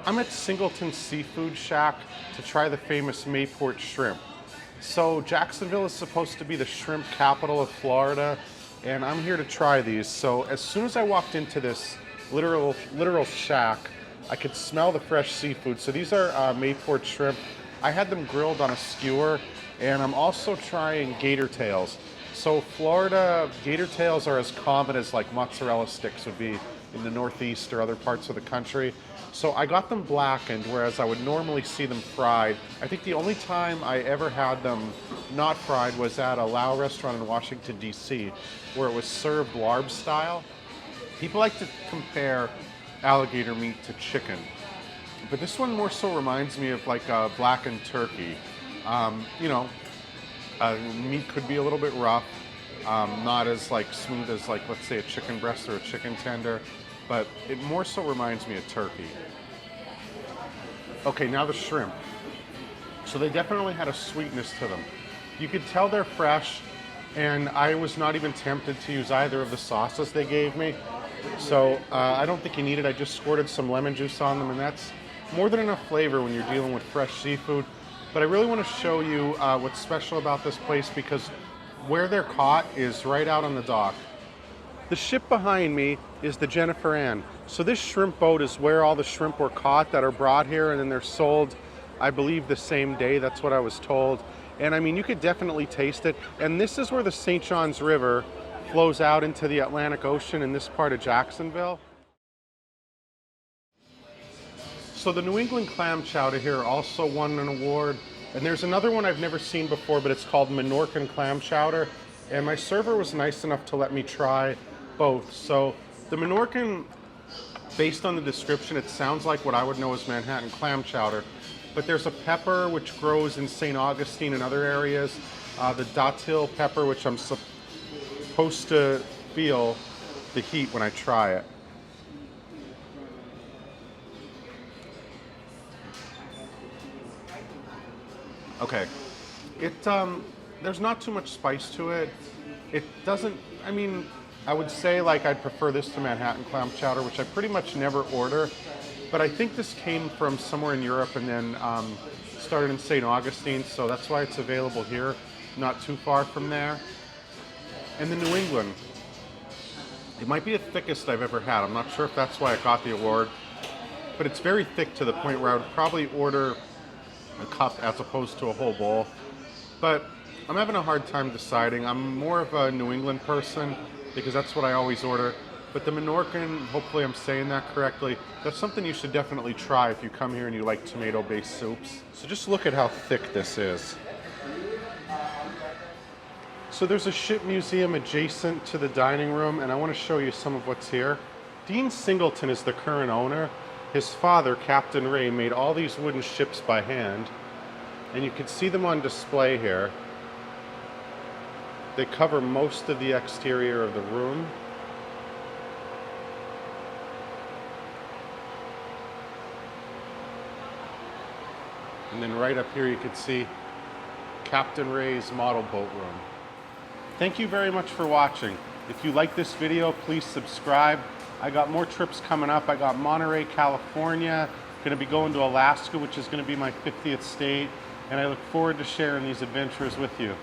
I'm at Singleton Seafood Shack to try the famous Mayport shrimp. So Jacksonville is supposed to be the shrimp capital of Florida, and I'm here to try these. So as soon as I walked into this literal shack, I could smell the fresh seafood. So these are Mayport shrimp. I had them grilled on a skewer, and I'm also trying gator tails. So Florida gator tails are as common as like mozzarella sticks would be in the Northeast or other parts of the country. So I got them blackened, whereas I would normally see them fried. I think the only time I ever had them not fried was at a Lao restaurant in Washington, D.C., where it was served larb style. People like to compare alligator meat to chicken, but this one more so reminds me of like a blackened turkey. Meat could be a little bit rough, not as like smooth as like, let's say, a chicken breast or a chicken tender, but it more so reminds me of turkey. Okay, now the shrimp. So they definitely had a sweetness to them. You could tell they're fresh, and I was not even tempted to use either of the sauces they gave me. So I don't think you need it. I just squirted some lemon juice on them, and that's more than enough flavor when you're dealing with fresh seafood. But I really want to show you what's special about this place, because where they're caught is right out on the dock. The ship behind me is the Jennifer Ann. So this shrimp boat is where all the shrimp were caught that are brought here, and then they're sold, I believe, the same day. That's what I was told. And I mean, you could definitely taste it. And this is where the St. Johns River flows out into the Atlantic Ocean in this part of Jacksonville. So the New England clam chowder here also won an award. And there's another one I've never seen before, but it's called Menorcan clam chowder. And my server was nice enough to let me try both. So the Menorcan, based on the description, it sounds like what I would know as Manhattan clam chowder. But there's a pepper which grows in St. Augustine and other areas. The datil pepper, which I'm supposed to feel the heat when I try it. Okay, there's not too much spice to it. It doesn't, I mean, I would say like I'd prefer this to Manhattan clam chowder, which I pretty much never order. But I think this came from somewhere in Europe and then started in St. Augustine, so that's why it's available here, not too far from there. And the New England, it might be the thickest I've ever had. I'm not sure if that's why it got the award, but it's very thick to the point where I would probably order a cup as opposed to a whole bowl. But I'm having a hard time deciding. I'm more of a New England person because that's what I always order. But the Menorcan, hopefully I'm saying that correctly, that's something you should definitely try if you come here and you like tomato-based soups. So just look at how thick this is. So there's a ship museum adjacent to the dining room, and I want to show you some of what's here. Dean Singleton is the current owner. His father, Captain Ray, made all these wooden ships by hand, and you can see them on display here. They cover most of the exterior of the room. And then right up here you can see Captain Ray's model boat room. Thank you very much for watching. If you like this video, please subscribe. I got more trips coming up. I got Monterey, California, going to be going to Alaska, which is going to be my 50th state, and I look forward to sharing these adventures with you.